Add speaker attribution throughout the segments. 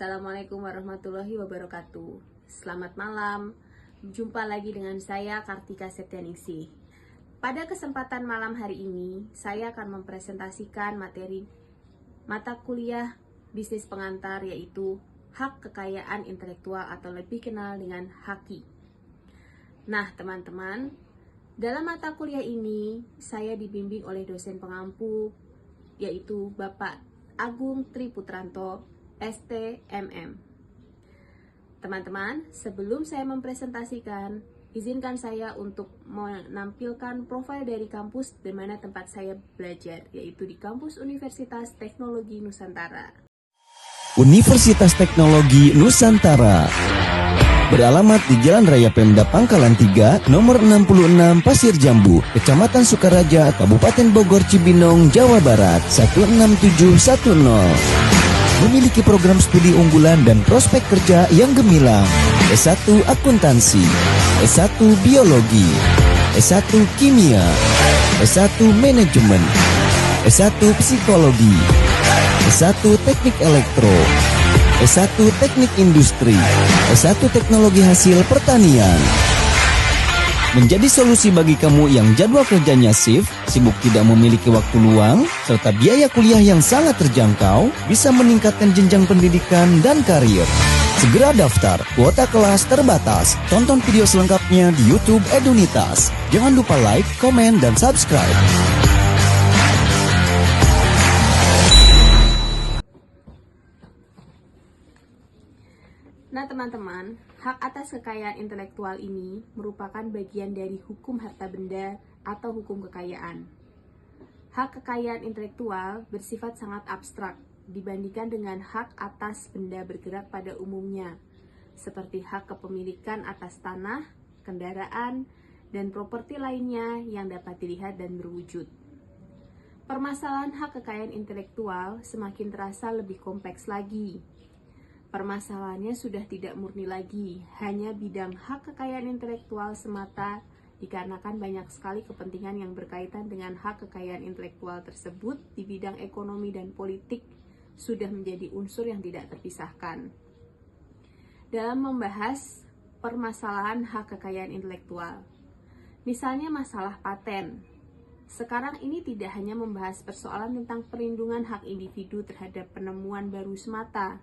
Speaker 1: Assalamualaikum warahmatullahi wabarakatuh. Selamat malam. Jumpa lagi dengan saya Kartika Septianingsih. Pada kesempatan malam hari ini, saya akan mempresentasikan materi mata kuliah bisnis pengantar, yaitu Hak Kekayaan Intelektual atau lebih kenal dengan HAKI. Nah, teman-teman, dalam mata kuliah ini saya dibimbing oleh dosen pengampu, yaitu Bapak Agung Triputranto, STMM. Teman-teman, sebelum saya mempresentasikan, izinkan saya untuk menampilkan profil dari kampus di mana tempat saya belajar, yaitu di kampus Universitas Teknologi Nusantara.
Speaker 2: Universitas Teknologi Nusantara beralamat di Jalan Raya Pemda Pangkalan 3, nomor 66 Pasir Jambu, Kecamatan Sukaraja, Kabupaten Bogor, Cibinong, Jawa Barat 16710. Memiliki program studi unggulan dan prospek kerja yang gemilang. S1 Akuntansi, S1 Biologi, S1 Kimia, S1 Manajemen, S1 Psikologi, S1 Teknik Elektro, S1 Teknik Industri, S1 Teknologi Hasil Pertanian. Menjadi solusi bagi kamu yang jadwal kerjanya shift, sibuk tidak memiliki waktu luang, serta biaya kuliah yang sangat terjangkau, bisa meningkatkan jenjang pendidikan dan karir. Segera daftar, kuota kelas terbatas. Tonton video selengkapnya di YouTube Edunitas. Jangan lupa like, komen, dan subscribe.
Speaker 1: Nah teman-teman, hak atas kekayaan intelektual ini merupakan bagian dari hukum harta benda atau hukum kekayaan. Hak kekayaan intelektual bersifat sangat abstrak dibandingkan dengan hak atas benda bergerak pada umumnya, seperti hak kepemilikan atas tanah, kendaraan, dan properti lainnya yang dapat dilihat dan berwujud. Permasalahan hak kekayaan intelektual semakin terasa lebih kompleks lagi. Permasalahannya sudah tidak murni lagi, hanya bidang hak kekayaan intelektual semata, dikarenakan banyak sekali kepentingan yang berkaitan dengan hak kekayaan intelektual tersebut di bidang ekonomi dan politik sudah menjadi unsur yang tidak terpisahkan. Dalam membahas permasalahan hak kekayaan intelektual, misalnya masalah paten, sekarang ini tidak hanya membahas persoalan tentang perlindungan hak individu terhadap penemuan baru semata,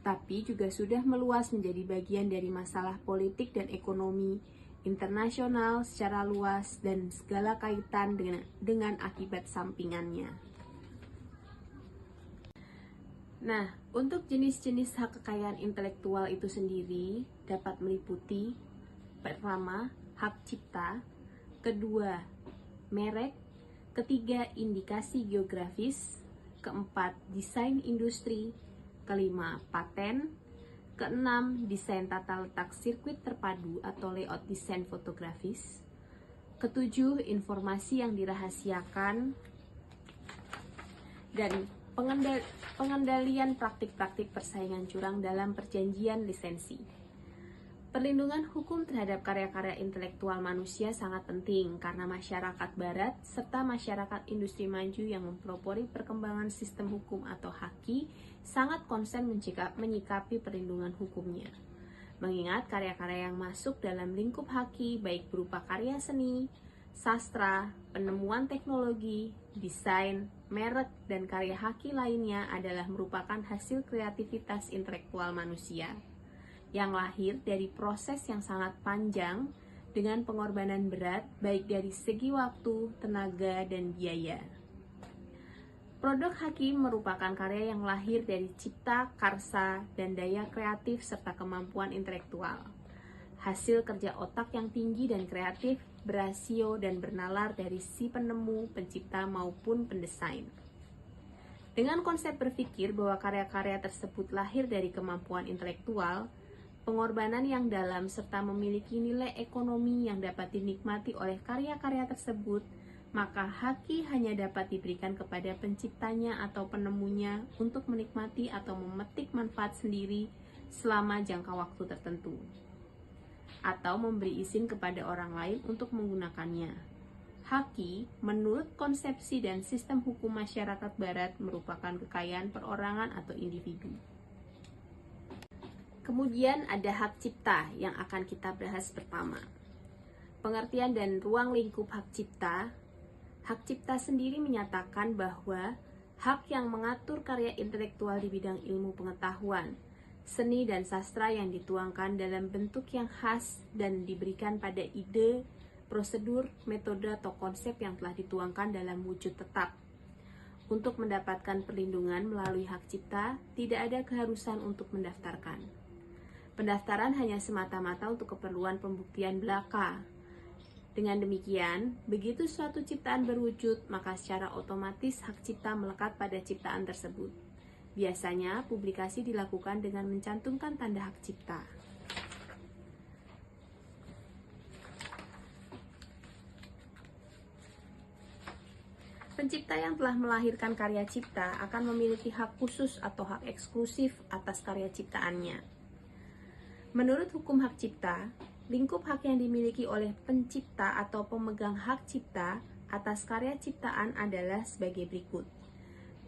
Speaker 1: tapi juga sudah meluas menjadi bagian dari masalah politik dan ekonomi internasional secara luas dan segala kaitan dengan akibat sampingannya. Nah, untuk jenis-jenis hak kekayaan intelektual itu sendiri dapat meliputi: pertama, hak cipta; kedua, merek; ketiga, indikasi geografis; keempat, desain industri; kelima, paten; keenam, desain tata letak sirkuit terpadu atau layout desain fotografis; ketujuh, informasi yang dirahasiakan; dan pengendalian praktik-praktik persaingan curang dalam perjanjian lisensi. Perlindungan hukum terhadap karya-karya intelektual manusia sangat penting karena masyarakat barat serta masyarakat industri maju yang mempelopori perkembangan sistem hukum atau HAKI sangat konsen menyikapi perlindungan hukumnya. Mengingat karya-karya yang masuk dalam lingkup HAKI baik berupa karya seni, sastra, penemuan teknologi, desain, merek, dan karya HAKI lainnya adalah merupakan hasil kreativitas intelektual manusia yang lahir dari proses yang sangat panjang dengan pengorbanan berat baik dari segi waktu, tenaga, dan biaya. Produk HAKI merupakan karya yang lahir dari cipta, karsa, dan daya kreatif serta kemampuan intelektual. Hasil kerja otak yang tinggi dan kreatif, berasio dan bernalar dari si penemu, pencipta, maupun pendesain. Dengan konsep berpikir bahwa karya-karya tersebut lahir dari kemampuan intelektual, pengorbanan yang dalam serta memiliki nilai ekonomi yang dapat dinikmati oleh karya-karya tersebut, maka HAKI hanya dapat diberikan kepada penciptanya atau penemunya untuk menikmati atau memetik manfaat sendiri selama jangka waktu tertentu, atau memberi izin kepada orang lain untuk menggunakannya. HAKI, menurut konsepsi dan sistem hukum masyarakat barat, merupakan kekayaan perorangan atau individu. Kemudian ada hak cipta yang akan kita bahas pertama. Pengertian dan ruang lingkup hak cipta. Hak cipta sendiri menyatakan bahwa hak yang mengatur karya intelektual di bidang ilmu pengetahuan, seni dan sastra yang dituangkan dalam bentuk yang khas dan diberikan pada ide, prosedur, metode atau konsep yang telah dituangkan dalam wujud tetap. Untuk mendapatkan perlindungan melalui hak cipta, tidak ada keharusan untuk mendaftarkan. Pendaftaran hanya semata-mata untuk keperluan pembuktian belaka. Dengan demikian, begitu suatu ciptaan berwujud, maka secara otomatis hak cipta melekat pada ciptaan tersebut. Biasanya, publikasi dilakukan dengan mencantumkan tanda hak cipta. Pencipta yang telah melahirkan karya cipta akan memiliki hak khusus atau hak eksklusif atas karya ciptaannya. Menurut hukum hak cipta, lingkup hak yang dimiliki oleh pencipta atau pemegang hak cipta atas karya ciptaan adalah sebagai berikut.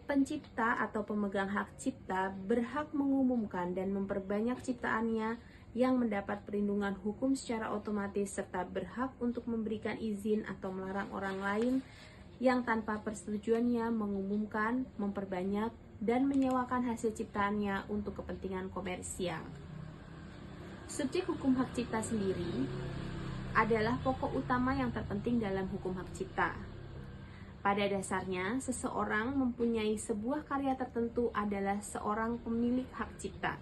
Speaker 1: Pencipta atau pemegang hak cipta berhak mengumumkan dan memperbanyak ciptaannya yang mendapat perlindungan hukum secara otomatis serta berhak untuk memberikan izin atau melarang orang lain yang tanpa persetujuannya mengumumkan, memperbanyak, dan menyewakan hasil ciptaannya untuk kepentingan komersial. Subjek hukum hak cipta sendiri adalah pokok utama yang terpenting dalam hukum hak cipta. Pada dasarnya, seseorang mempunyai sebuah karya tertentu adalah seorang pemilik hak cipta.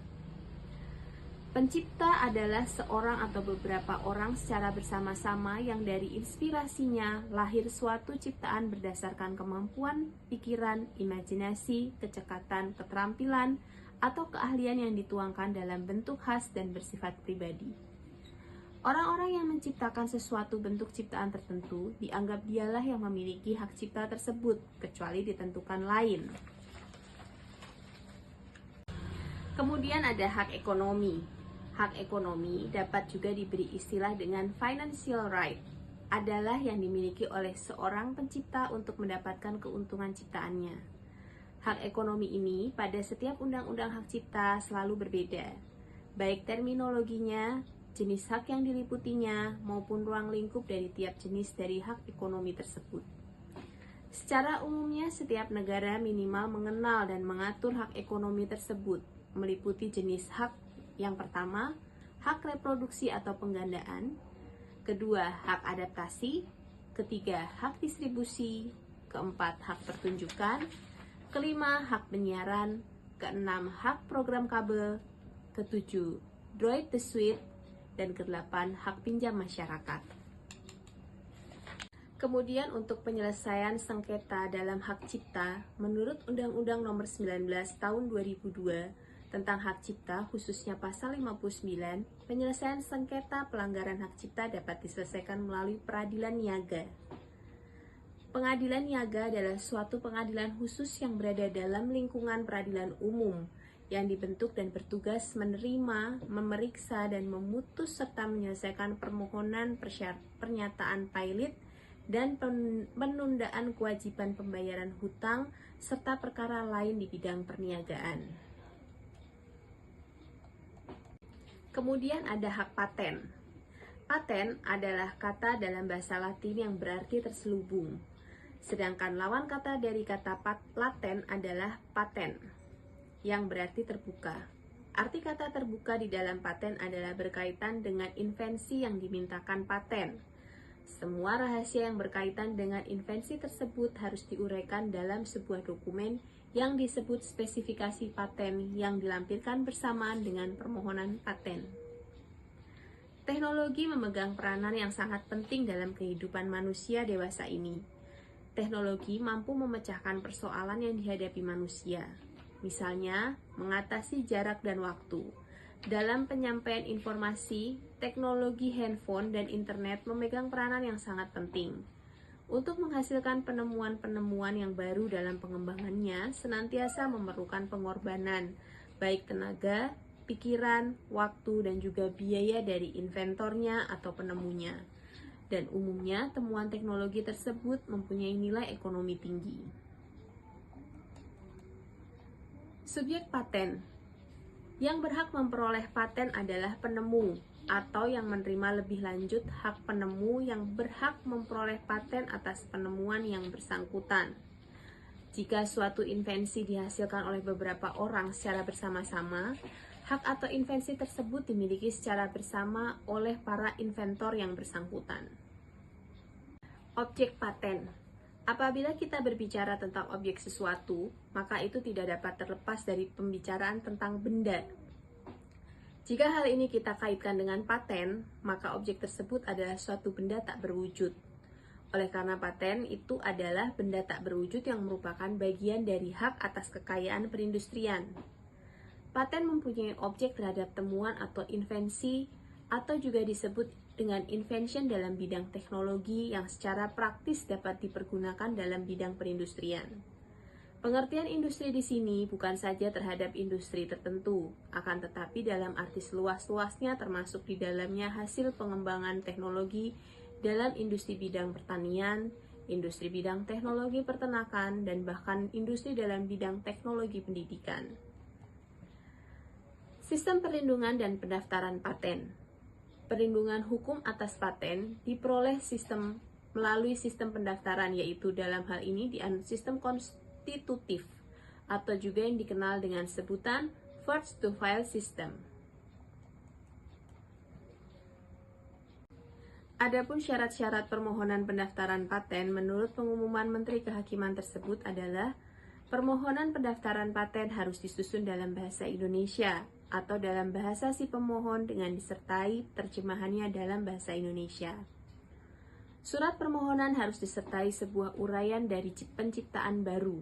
Speaker 1: Pencipta adalah seorang atau beberapa orang secara bersama-sama yang dari inspirasinya lahir suatu ciptaan berdasarkan kemampuan, pikiran, imajinasi, kecekatan, keterampilan, atau keahlian yang dituangkan dalam bentuk khas dan bersifat pribadi. Orang-orang yang menciptakan sesuatu bentuk ciptaan tertentu dianggap dialah yang memiliki hak cipta tersebut, kecuali ditentukan lain. Kemudian ada hak ekonomi. Hak ekonomi dapat juga diberi istilah dengan financial right, adalah yang dimiliki oleh seorang pencipta untuk mendapatkan keuntungan ciptaannya. Hak ekonomi ini pada setiap undang-undang hak cipta selalu berbeda, baik terminologinya, jenis hak yang diliputinya, maupun ruang lingkup dari tiap jenis dari hak ekonomi tersebut. Secara umumnya, setiap negara minimal mengenal dan mengatur hak ekonomi tersebut, meliputi jenis hak. Yang pertama, hak reproduksi atau penggandaan. Kedua, hak adaptasi. Ketiga, hak distribusi. Keempat, hak pertunjukan. Kelima, hak penyiaran. Keenam, hak program kabel. Ketujuh, droit de suite. Dan kedelapan, hak pinjam masyarakat. Kemudian untuk penyelesaian sengketa dalam hak cipta, menurut Undang-Undang Nomor 19 Tahun 2002, tentang hak cipta, khususnya pasal 59, penyelesaian sengketa pelanggaran hak cipta dapat diselesaikan melalui peradilan niaga. Pengadilan niaga adalah suatu pengadilan khusus yang berada dalam lingkungan peradilan umum, yang dibentuk dan bertugas menerima, memeriksa, dan memutus serta menyelesaikan permohonan pernyataan pailit dan penundaan kewajiban pembayaran hutang, serta perkara lain di bidang perniagaan. Kemudian ada hak paten. Paten adalah kata dalam bahasa Latin yang berarti terselubung. Sedangkan lawan kata dari kata laten adalah paten, yang berarti terbuka. Arti kata terbuka di dalam paten adalah berkaitan dengan invensi yang dimintakan paten. Semua rahasia yang berkaitan dengan invensi tersebut harus diuraikan dalam sebuah dokumen yang disebut spesifikasi paten yang dilampirkan bersamaan dengan permohonan paten. Teknologi memegang peranan yang sangat penting dalam kehidupan manusia dewasa ini. Teknologi mampu memecahkan persoalan yang dihadapi manusia, misalnya mengatasi jarak dan waktu. Dalam penyampaian informasi, teknologi handphone dan internet memegang peranan yang sangat penting. Untuk menghasilkan penemuan-penemuan yang baru dalam pengembangannya, senantiasa memerlukan pengorbanan, baik tenaga, pikiran, waktu, dan juga biaya dari inventornya atau penemunya. Dan umumnya, temuan teknologi tersebut mempunyai nilai ekonomi tinggi. Subjek paten. Yang berhak memperoleh paten adalah penemu atau yang menerima lebih lanjut hak penemu yang berhak memperoleh paten atas penemuan yang bersangkutan. Jika suatu invensi dihasilkan oleh beberapa orang secara bersama-sama, hak atau invensi tersebut dimiliki secara bersama oleh para inventor yang bersangkutan. Objek paten. Apabila kita berbicara tentang objek sesuatu, maka itu tidak dapat terlepas dari pembicaraan tentang benda. Jika hal ini kita kaitkan dengan paten, maka objek tersebut adalah suatu benda tak berwujud. Oleh karena paten itu adalah benda tak berwujud yang merupakan bagian dari hak atas kekayaan perindustrian. Paten mempunyai objek terhadap temuan atau invensi, atau juga disebut dengan invention dalam bidang teknologi yang secara praktis dapat dipergunakan dalam bidang perindustrian. Pengertian industri di sini bukan saja terhadap industri tertentu, akan tetapi dalam arti seluas-luasnya termasuk di dalamnya hasil pengembangan teknologi dalam industri bidang pertanian, industri bidang teknologi peternakan, dan bahkan industri dalam bidang teknologi pendidikan. Sistem perlindungan dan pendaftaran paten. Perlindungan hukum atas paten diperoleh melalui sistem pendaftaran, yaitu dalam hal ini sistem konstitutif atau juga yang dikenal dengan sebutan first to file system. Adapun syarat-syarat permohonan pendaftaran paten menurut pengumuman Menteri Kehakiman tersebut adalah permohonan pendaftaran paten harus disusun dalam bahasa Indonesia atau dalam bahasa si pemohon dengan disertai terjemahannya dalam bahasa Indonesia. Surat permohonan harus disertai sebuah uraian dari penciptaan baru.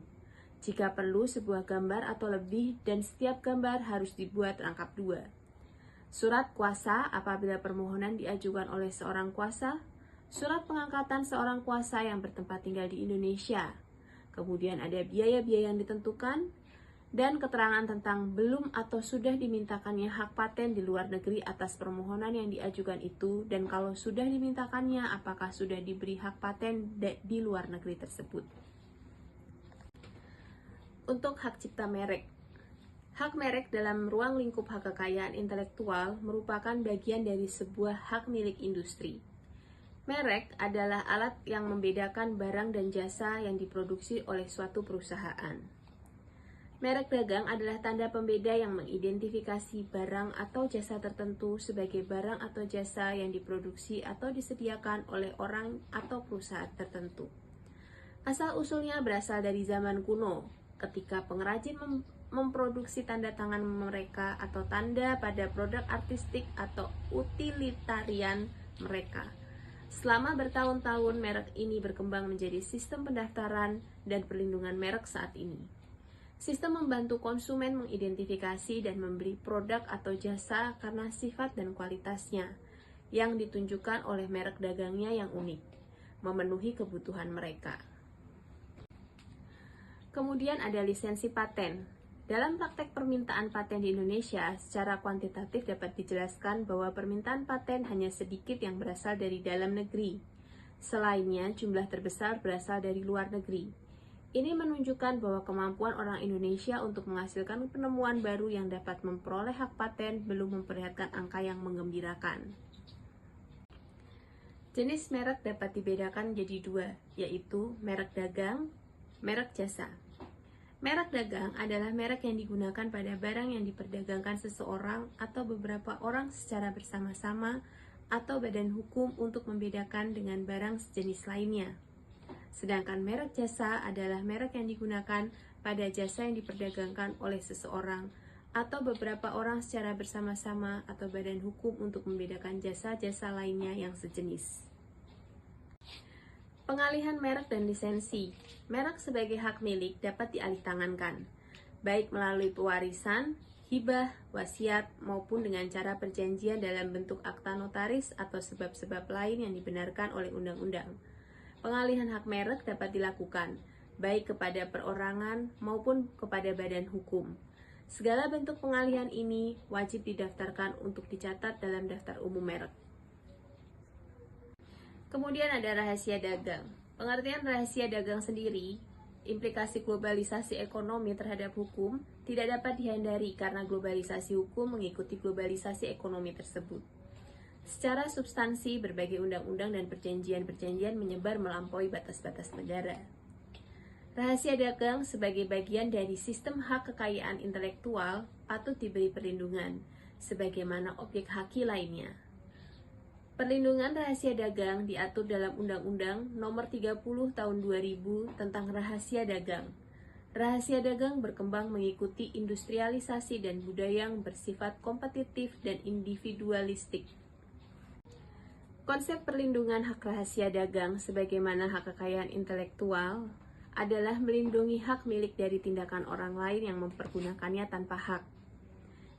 Speaker 1: Jika perlu sebuah gambar atau lebih, dan setiap gambar harus dibuat rangkap 2. Surat kuasa apabila permohonan diajukan oleh seorang kuasa, surat pengangkatan seorang kuasa yang bertempat tinggal di Indonesia. Kemudian ada biaya-biaya yang ditentukan, dan keterangan tentang belum atau sudah dimintakannya hak paten di luar negeri atas permohonan yang diajukan itu, dan kalau sudah dimintakannya, apakah sudah diberi hak paten di luar negeri tersebut. Untuk hak cipta merek. Hak merek dalam ruang lingkup hak kekayaan intelektual merupakan bagian dari sebuah hak milik industri. Merek adalah alat yang membedakan barang dan jasa yang diproduksi oleh suatu perusahaan. Merek dagang adalah tanda pembeda yang mengidentifikasi barang atau jasa tertentu sebagai barang atau jasa yang diproduksi atau disediakan oleh orang atau perusahaan tertentu. Asal-usulnya berasal dari zaman kuno, ketika pengrajin memproduksi tanda tangan mereka atau tanda pada produk artistik atau utilitarian mereka. Selama bertahun-tahun, merek ini berkembang menjadi sistem pendaftaran dan perlindungan merek saat ini. Sistem membantu konsumen mengidentifikasi dan membeli produk atau jasa karena sifat dan kualitasnya yang ditunjukkan oleh merek dagangnya yang unik, memenuhi kebutuhan mereka. Kemudian ada lisensi paten. Dalam praktek permintaan paten di Indonesia, secara kuantitatif dapat dijelaskan bahwa permintaan paten hanya sedikit yang berasal dari dalam negeri. Selainnya, jumlah terbesar berasal dari luar negeri. Ini menunjukkan bahwa kemampuan orang Indonesia untuk menghasilkan penemuan baru yang dapat memperoleh hak paten belum memperlihatkan angka yang menggembirakan. Jenis merek dapat dibedakan menjadi 2, yaitu merek dagang, merek jasa. Merek dagang adalah merek yang digunakan pada barang yang diperdagangkan seseorang atau beberapa orang secara bersama-sama atau badan hukum untuk membedakan dengan barang sejenis lainnya. Sedangkan merek jasa adalah merek yang digunakan pada jasa yang diperdagangkan oleh seseorang atau beberapa orang secara bersama-sama atau badan hukum untuk membedakan jasa-jasa lainnya yang sejenis. Pengalihan merek dan lisensi. Merek sebagai hak milik dapat dialihtangankan, baik melalui pewarisan, hibah, wasiat, maupun dengan cara perjanjian dalam bentuk akta notaris atau sebab-sebab lain yang dibenarkan oleh undang-undang. Pengalihan hak merek dapat dilakukan, baik kepada perorangan maupun kepada badan hukum. Segala bentuk pengalihan ini wajib didaftarkan untuk dicatat dalam daftar umum merek. Kemudian ada rahasia dagang. Pengertian rahasia dagang sendiri implikasi globalisasi ekonomi terhadap hukum tidak dapat dihindari karena globalisasi hukum mengikuti globalisasi ekonomi tersebut. Secara substansi, berbagai undang-undang dan perjanjian-perjanjian menyebar melampaui batas-batas negara. Rahasia dagang sebagai bagian dari sistem hak kekayaan intelektual patut diberi perlindungan, sebagaimana objek haki lainnya. Perlindungan rahasia dagang diatur dalam Undang-Undang Nomor 30 Tahun 2000 tentang rahasia dagang. Rahasia dagang berkembang mengikuti industrialisasi dan budaya yang bersifat kompetitif dan individualistik. Konsep perlindungan hak rahasia dagang sebagaimana hak kekayaan intelektual adalah melindungi hak milik dari tindakan orang lain yang mempergunakannya tanpa hak.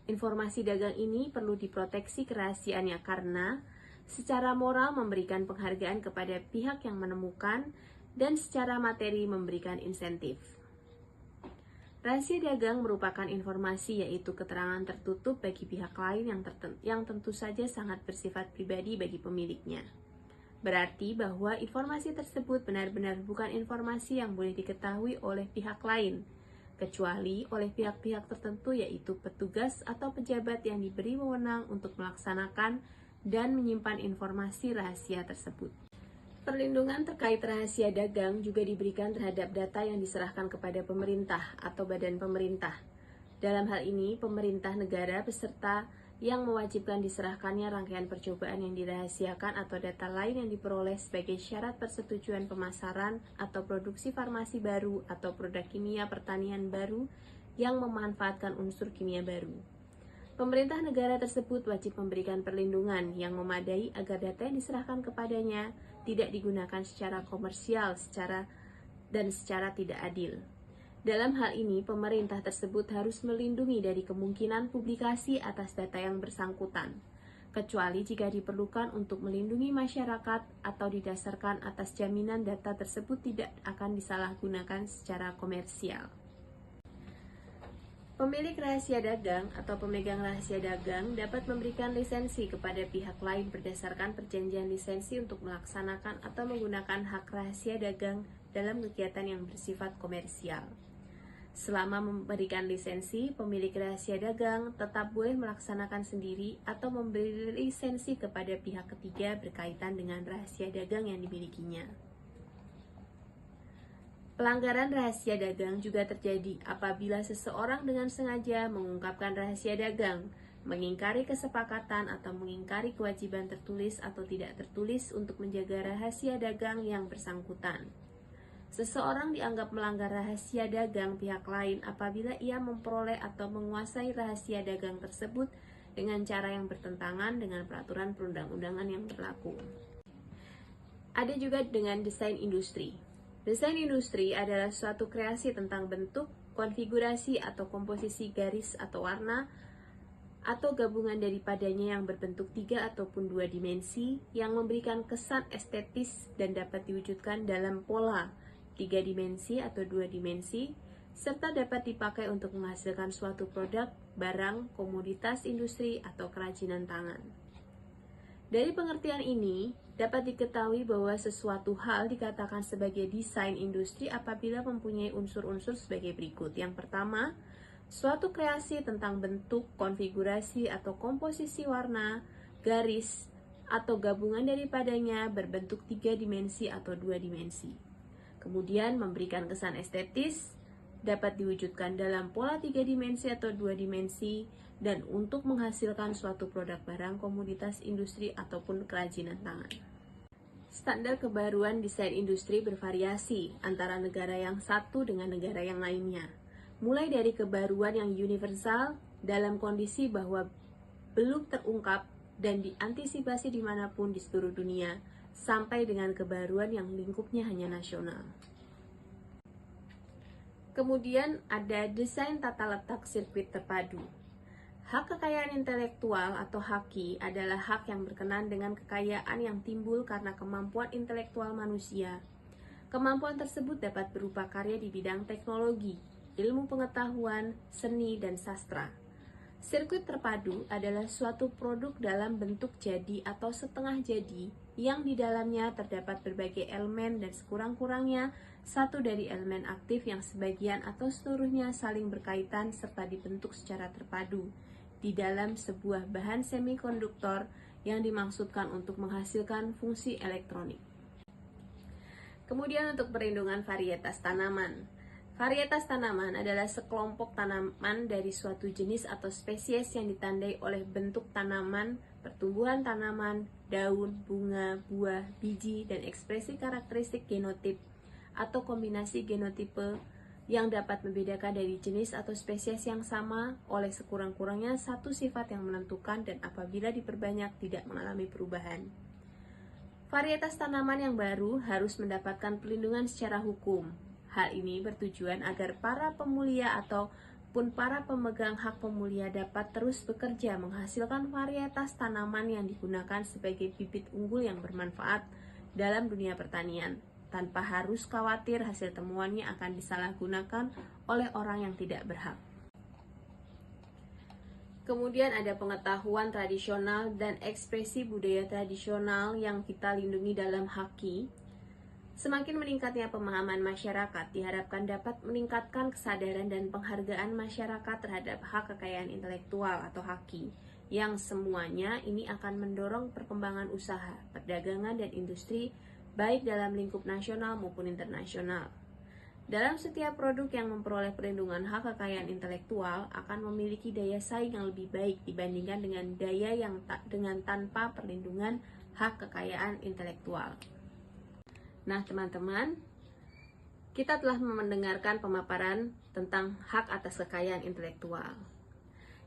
Speaker 1: Informasi dagang ini perlu diproteksi kerahasiaannya karena secara moral memberikan penghargaan kepada pihak yang menemukan dan secara materi memberikan insentif. Rahasia dagang merupakan informasi yaitu keterangan tertutup bagi pihak lain yang tentu saja sangat bersifat pribadi bagi pemiliknya. Berarti bahwa informasi tersebut benar-benar bukan informasi yang boleh diketahui oleh pihak lain, kecuali oleh pihak-pihak tertentu yaitu petugas atau pejabat yang diberi wewenang untuk melaksanakan dan menyimpan informasi rahasia tersebut. Perlindungan terkait rahasia dagang juga diberikan terhadap data yang diserahkan kepada pemerintah atau badan pemerintah. Dalam hal ini, pemerintah negara peserta yang mewajibkan diserahkannya rangkaian percobaan yang dirahasiakan atau data lain yang diperoleh sebagai syarat persetujuan pemasaran atau produksi farmasi baru atau produk kimia pertanian baru yang memanfaatkan unsur kimia baru. Pemerintah negara tersebut wajib memberikan perlindungan yang memadai agar data yang diserahkan kepadanya tidak digunakan secara komersial secara tidak adil. Dalam hal ini, pemerintah tersebut harus melindungi dari kemungkinan publikasi atas data yang bersangkutan, kecuali jika diperlukan untuk melindungi masyarakat atau didasarkan atas jaminan data tersebut tidak akan disalahgunakan secara komersial. Pemilik rahasia dagang atau pemegang rahasia dagang dapat memberikan lisensi kepada pihak lain berdasarkan perjanjian lisensi untuk melaksanakan atau menggunakan hak rahasia dagang dalam kegiatan yang bersifat komersial. Selama memberikan lisensi, pemilik rahasia dagang tetap boleh melaksanakan sendiri atau memberi lisensi kepada pihak ketiga berkaitan dengan rahasia dagang yang dimilikinya. Pelanggaran rahasia dagang juga terjadi apabila seseorang dengan sengaja mengungkapkan rahasia dagang, mengingkari kesepakatan atau mengingkari kewajiban tertulis atau tidak tertulis untuk menjaga rahasia dagang yang bersangkutan. Seseorang dianggap melanggar rahasia dagang pihak lain apabila ia memperoleh atau menguasai rahasia dagang tersebut dengan cara yang bertentangan dengan peraturan perundang-undangan yang berlaku. Ada juga dengan desain industri. Desain industri adalah suatu kreasi tentang bentuk, konfigurasi atau komposisi garis atau warna atau gabungan daripadanya yang berbentuk 3 ataupun 2 dimensi yang memberikan kesan estetis dan dapat diwujudkan dalam pola 3 dimensi atau 2 dimensi serta dapat dipakai untuk menghasilkan suatu produk, barang, komoditas industri atau kerajinan tangan. Dari pengertian ini, dapat diketahui bahwa sesuatu hal dikatakan sebagai desain industri apabila mempunyai unsur-unsur sebagai berikut. Yang pertama, suatu kreasi tentang bentuk, konfigurasi atau komposisi warna, garis, atau gabungan daripadanya berbentuk 3 dimensi atau 2 dimensi. Kemudian memberikan kesan estetis, dapat diwujudkan dalam pola 3 dimensi atau 2 dimensi, dan untuk menghasilkan suatu produk barang, komoditas industri, ataupun kerajinan tangan. Standar kebaruan desain industri bervariasi antara negara yang satu dengan negara yang lainnya. Mulai dari kebaruan yang universal dalam kondisi bahwa belum terungkap dan diantisipasi dimanapun di seluruh dunia, sampai dengan kebaruan yang lingkupnya hanya nasional. Kemudian ada desain tata letak sirkuit terpadu. Hak kekayaan intelektual atau haki adalah hak yang berkenaan dengan kekayaan yang timbul karena kemampuan intelektual manusia. Kemampuan tersebut dapat berupa karya di bidang teknologi, ilmu pengetahuan, seni, dan sastra. Sirkuit terpadu adalah suatu produk dalam bentuk jadi atau setengah jadi yang di dalamnya terdapat berbagai elemen dan sekurang-kurangnya satu dari elemen aktif yang sebagian atau seluruhnya saling berkaitan serta dibentuk secara terpadu di dalam sebuah bahan semikonduktor yang dimaksudkan untuk menghasilkan fungsi elektronik. Kemudian untuk perlindungan varietas tanaman. Varietas tanaman adalah sekelompok tanaman dari suatu jenis atau spesies yang ditandai oleh bentuk tanaman, pertumbuhan tanaman, daun, bunga, buah, biji, dan ekspresi karakteristik genotip atau kombinasi genotipe yang dapat membedakan dari jenis atau spesies yang sama oleh sekurang-kurangnya satu sifat yang menentukan dan apabila diperbanyak tidak mengalami perubahan. Varietas tanaman yang baru harus mendapatkan perlindungan secara hukum. Hal ini bertujuan agar para pemulia ataupun para pemegang hak pemulia dapat terus bekerja menghasilkan varietas tanaman yang digunakan sebagai bibit unggul yang bermanfaat dalam dunia pertanian, tanpa harus khawatir hasil temuannya akan disalahgunakan oleh orang yang tidak berhak. Kemudian ada pengetahuan tradisional dan ekspresi budaya tradisional yang kita lindungi dalam HAKI. Semakin meningkatnya pemahaman masyarakat diharapkan dapat meningkatkan kesadaran dan penghargaan masyarakat terhadap hak kekayaan intelektual atau HAKI, yang semuanya ini akan mendorong perkembangan usaha, perdagangan, dan industri baik dalam lingkup nasional maupun internasional. Dalam setiap produk yang memperoleh perlindungan hak kekayaan intelektual akan memiliki daya saing yang lebih baik dibandingkan dengan daya yang dengan tanpa perlindungan hak kekayaan intelektual. Nah teman-teman, kita telah mendengarkan pemaparan tentang hak atas kekayaan intelektual.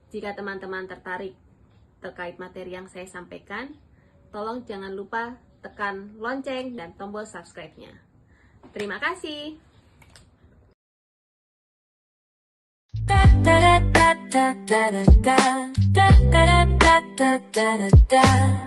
Speaker 1: Jika teman-teman tertarik terkait materi yang saya sampaikan, tolong jangan lupa tekan lonceng dan tombol subscribe-nya. Terima kasih.
Speaker 3: Da da da da da da da da da da da da da.